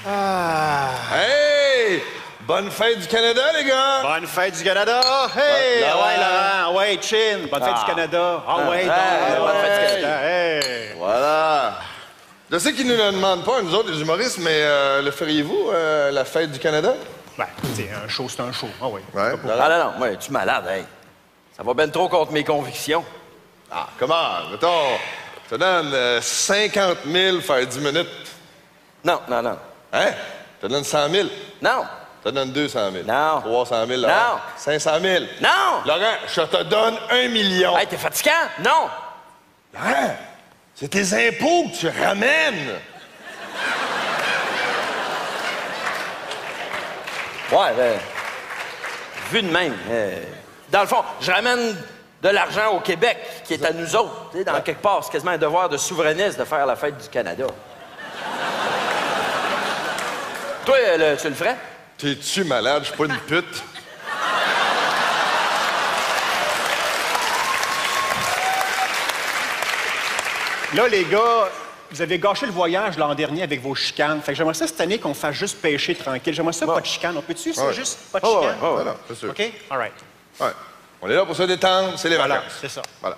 Hey! Bonne fête du Canada, les gars! Bonne fête du Canada! Hey! Ouais, Laurent! Ouais, Chin! Bonne fête du Canada! Bonne fête du Canada! Hey! Voilà! Je sais qu'ils ne nous le demandent pas, nous autres, les humoristes, mais le feriez-vous, la fête du Canada? Ben, c'est un show, c'est un show. Ah oui. Ouais. Ah non, ouais, tu es malade, hein? Ça va ben trop contre mes convictions. Ah, comment? Mettons, ça donne 50 000 faire 10 minutes. Non. Hein? Ça donne 100 000. Non. Ça donne 200 000. Non. 300 000, Laurent. Non. 500 000. Non! Laurent, je te donne 1 million. Hey, t'es fatigant? Non! Laurent, c'est tes impôts que tu ramènes. Ouais, vu de même. Dans le fond, je ramène de l'argent au Québec, qui est à nous autres. Tu sais, dans quelque part, c'est quasiment un devoir de souverainiste de faire la fête du Canada. Toi, tu le ferais? T'es-tu malade? Je suis pas une pute. Là, les gars, vous avez gâché le voyage l'an dernier avec vos chicanes. Fait que j'aimerais ça cette année qu'on fasse juste pêcher tranquille. J'aimerais ça, pas de chicanes. On peut-tu? C'est juste pas de chicanes? Voilà, c'est sûr. OK? All right. Ouais. On est là pour se détendre, c'est les Voilà, vacances. c'est ça. Voilà.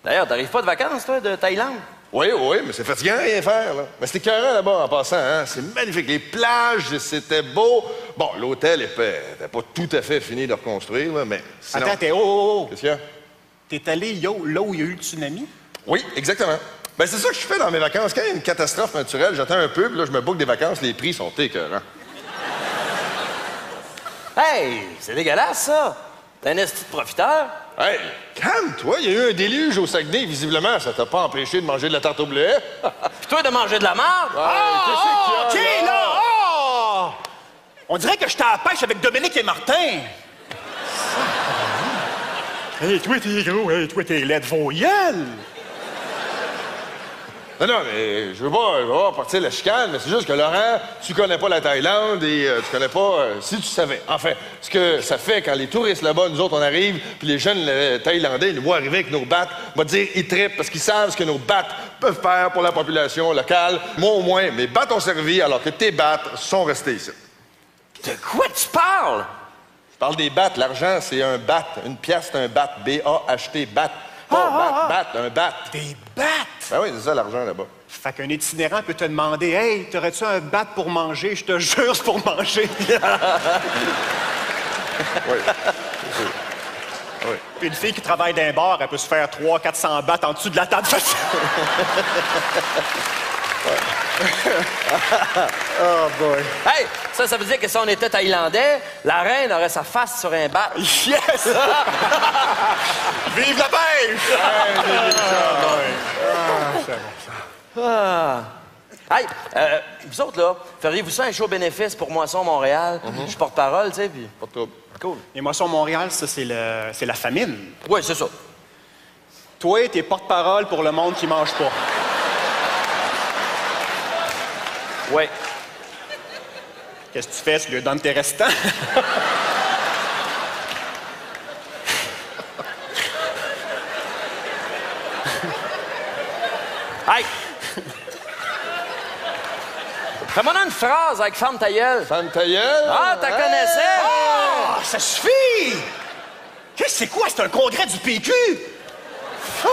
D'ailleurs, t'arrives pas de vacances, toi, de Thaïlande? Oui, mais c'est fatigant rien faire, là. Mais c'était écœurant là-bas en passant, hein. C'est magnifique. Les plages, c'était beau. Bon, l'hôtel n'était pas tout à fait fini de reconstruire, là, mais sinon... Attends, Qu'est-ce qu'il y a? T'es allé là où il y a eu le tsunami? Oui, exactement. Ben c'est ça que je fais dans mes vacances. Quand il y a une catastrophe naturelle, j'attends un peu, puis là, je me boucle des vacances, les prix sont écœurants. Hey, c'est dégueulasse, ça! T'es un esti de profiteur? Hey, calme-toi, il y a eu un déluge au Saguenay, visiblement, ça t'a pas empêché de manger de la tarte au bleuet. Puis toi, de manger de la merde? Qu'est-ce qu'il y a, OK, là! Oh! On dirait que j'étais à la pêche avec Dominique et Martin. Hey, toi, t'es gros. Hey, toi, t'es laid de vos gueules. Non, mais je veux pas partir la chicane, mais c'est juste que, Laurent, tu connais pas la Thaïlande et tu connais pas... si tu savais. Enfin, ce que ça fait quand les touristes là-bas, nous autres, on arrive, puis les jeunes Thaïlandais, ils nous voient arriver avec nos battes, on va dire, ils trippent parce qu'ils savent ce que nos battes peuvent faire pour la population locale. Moi, au moins, mes battes ont servi alors que tes battes sont restées ici. De quoi tu parles? Je parle des battes. L'argent, c'est un bat. Une pièce, c'est un bat. B-A-H-T, bat. Pas bat, un bat. Des battes! Ben oui, c'est ça l'argent là-bas. Fait qu'un itinérant peut te demander « Hey, t'aurais-tu un bat pour manger? » Je te jure, c'est pour manger. Oui. C'est sûr. Oui. Puis une fille qui travaille dans un bar, elle peut se faire 300-400 battes en dessous de la table. Oh boy. Hey, ça veut dire que si on était Thaïlandais, la reine aurait sa face sur un bat. Yes! Vive la pêche! Hey, vous autres, là, feriez-vous ça un show bénéfice pour Moisson Montréal? Je suis porte-parole, tu sais, puis... Pas de trouble. Cool. Et Moisson Montréal, ça, c'est la famine. Oui, c'est ça. Toi, t'es porte-parole pour le monde qui mange pas. Oui. Qu'est-ce que tu fais? Tu lui donnes tes restants? Hey! Fais-moi une phrase avec Femme ta gueule. Femme ta gueule? Ah, t'as connaissais? Ah! Ça suffit! Qu'est-ce que c'est quoi? C'est un congrès du PQ? Ah!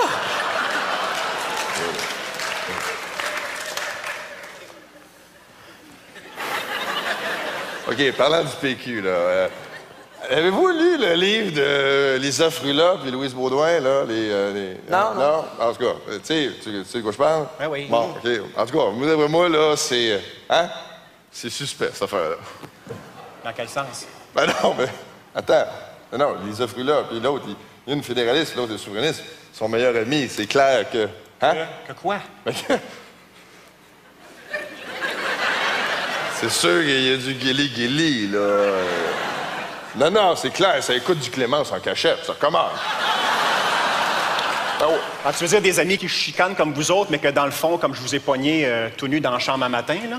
OK, parlant du PQ, là, avez-vous lu le livre de Lisa Frula puis Louise Baudouin, là? Non. En tout cas, tu sais de quoi je parle? Ben oui. Bon, OK. En tout cas, moi, là, c'est... Hein? C'est suspect, cette affaire-là. Dans quel sens? Ben non, mais... Attends. Non, Lisa Frula puis l'autre, il y a une fédéraliste, l'autre est souverainiste. Son meilleur ami, c'est clair que... Hein? Que quoi? Ben, c'est sûr qu'il y a du guili-guili, là. Non, c'est clair, ça écoute du Clémence en cachette, ça commence. Oh. Ah, tu veux dire des amis qui chicanent comme vous autres, mais que dans le fond, comme je vous ai pogné tout nu dans la chambre un matin, là?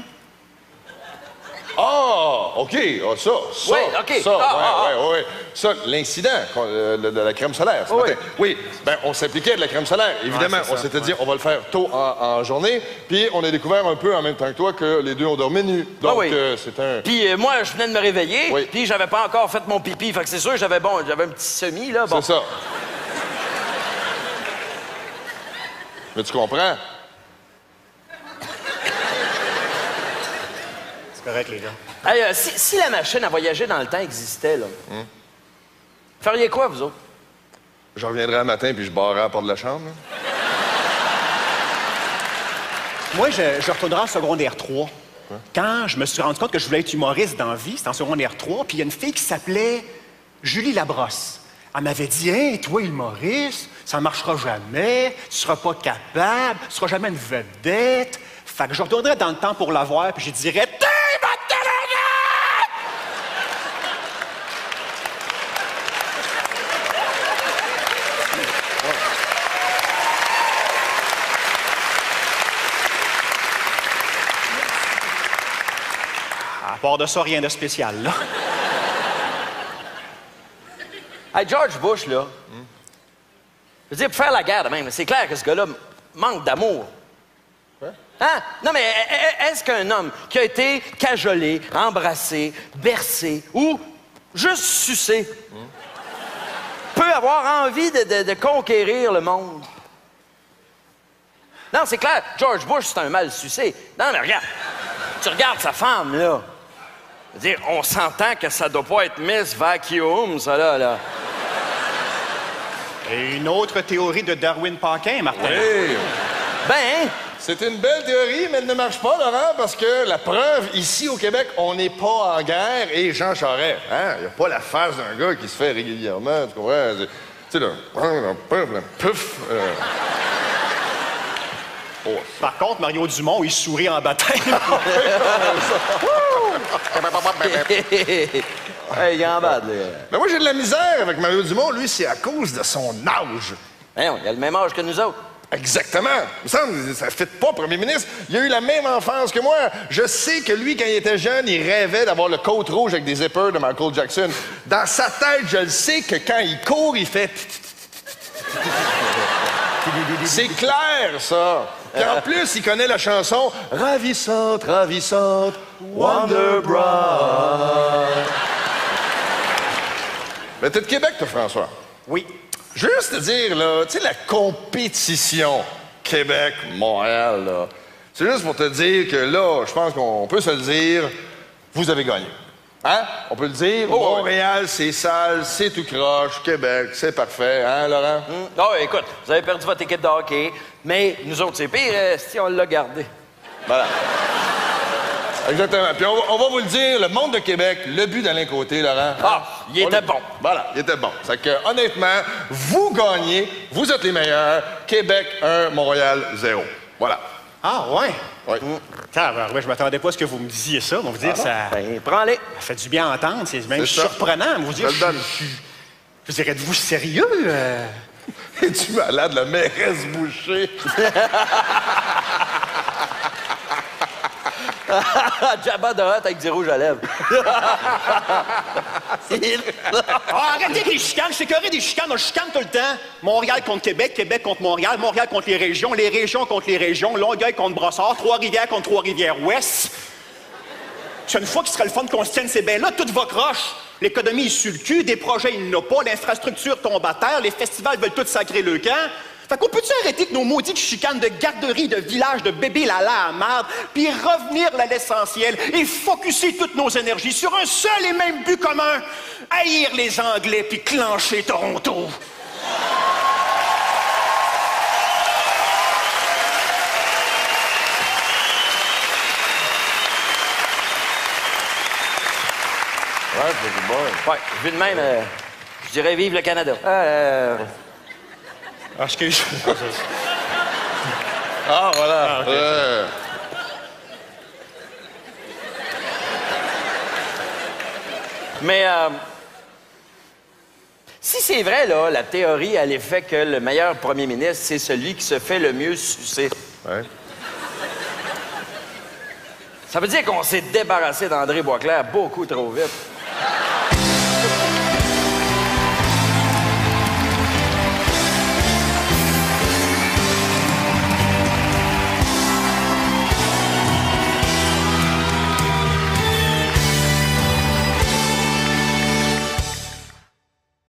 Ah, OK. Ah, ça. Oui, OK. Ça, ouais. Ça, l'incident de la crème solaire ce matin. Oui, ben on s'appliquait de la crème solaire, évidemment. Ouais, on s'était dit, on va le faire tôt en journée. Puis on a découvert un peu en même temps que toi que les deux ont dormi nus. Donc, c'est un... Puis moi, je venais de me réveiller, Oui. puis j'avais pas encore fait mon pipi. Fait que c'est sûr, j'avais un petit semi, là. Bon. C'est ça. Mais tu comprends? C'est correct, les gars. Hey, si la machine à voyager dans le temps existait, là, feriez quoi, vous autres? Je reviendrai un matin puis je barrerai à la porte de la chambre. Là. Moi, je retournerai en secondaire 3. Quand je me suis rendu compte que je voulais être humoriste dans la vie, c'était en secondaire 3, puis il y a une fille qui s'appelait Julie Labrosse. Elle m'avait dit « Hey, toi, humoriste, ça marchera jamais, tu seras pas capable, tu seras jamais une vedette. » Fait que je retournerais dans le temps pour la voir, puis je dirais « T'es ma télé! » À part de ça, rien de spécial, là. Hey, George Bush, là, je veux dire, pour faire la guerre de même, c'est clair que ce gars-là manque d'amour. Hein? Non, mais est-ce qu'un homme qui a été cajolé, embrassé, bercé ou juste sucé peut avoir envie de conquérir le monde? Non, c'est clair, George Bush, c'est un mal sucé. Non, mais regarde, tu regardes sa femme, là. Je veux dire, on s'entend que ça doit pas être Miss Vacuum, ça, là. Et une autre théorie de Darwin-Paquin, Martin. Oui. Ben, C'est une belle théorie, mais elle ne marche pas, Laurent, parce que la preuve, ici au Québec, on n'est pas en guerre et Jean Charest. Hein? Il n'y a pas la face d'un gars qui se fait régulièrement, tu comprends? Tu sais, là, pouf. Oh. Par contre, Mario Dumont, il sourit en bataille. hey, il est en bas, là. Mais moi, j'ai de la misère avec Mario Dumont. Lui, c'est à cause de son âge. Ben, il a le même âge que nous autres. Exactement. Il me semble, ça ne fit pas, premier ministre. Il a eu la même enfance que moi. Je sais que lui, quand il était jeune, il rêvait d'avoir le côte rouge avec des zippers de Michael Jackson. Dans sa tête, je le sais que quand il court, il fait... C'est clair, ça. Puis en plus, il connaît la chanson « Ravissante, ravissante, Wonder Bride ». Mais t'es de Québec, toi, François? Oui. Juste te dire, là, tu sais, la compétition Québec-Montréal, là, c'est juste pour te dire que là, je pense qu'on peut se le dire, vous avez gagné. Hein? On peut le dire, Montréal, c'est sale, c'est tout croche, Québec, c'est parfait, hein, Laurent? Oh, écoute, vous avez perdu votre équipe de hockey, mais nous autres, c'est pire si on l'a gardé. Voilà. Exactement. Puis on va vous le dire, le monde de Québec, le but d'Alain Côté, Laurent. Ah, il était bon. Voilà, il était bon. C'est que, honnêtement, vous gagnez, vous êtes les meilleurs. Québec 1, Montréal 0. Voilà. Ah, ouais? Oui. Je m'attendais pas à ce que vous me disiez ça. On vous dire, ça Ben, prends-les. fait du bien à entendre. C'est même C'est ça. surprenant. Vous dire, Je le donne. je dirais, êtes-vous sérieux? Es-tu malade, la mairesse Boucher? Jabba de Hutt avec du rouge à lèvres. Ah, arrêtez avec les chicanes. Je sais qu'il y aurait des chicanes. On chicane tout le temps. Montréal contre Québec, Québec contre Montréal, Montréal contre les régions contre les régions, Longueuil contre Brossard, Trois-Rivières contre Trois-Rivières-Ouest. C'est une fois qu'il serait le fun qu'on se tienne ces bains-là, tout va croche. L'économie est sur le cul, des projets, il n'y en a pas, l'infrastructure tombe à terre, les festivals veulent tout sacrer le camp. Fait qu'on peut-tu arrêter que nos maudites chicanes de garderie, de village, de bébés lala à marde, puis revenir à l'essentiel et focusser toutes nos énergies sur un seul et même but commun, haïr les Anglais puis clencher Toronto. Ouais, c'est bon. Ouais, vu de même, je dirais vive le Canada. Ah, excuse. Ah, voilà. Ah, ok. Mais si c'est vrai, là, la théorie à l'effet que le meilleur premier ministre, c'est celui qui se fait le mieux sucer. Ouais. Ça veut dire qu'on s'est débarrassé d'André Boisclair beaucoup trop vite.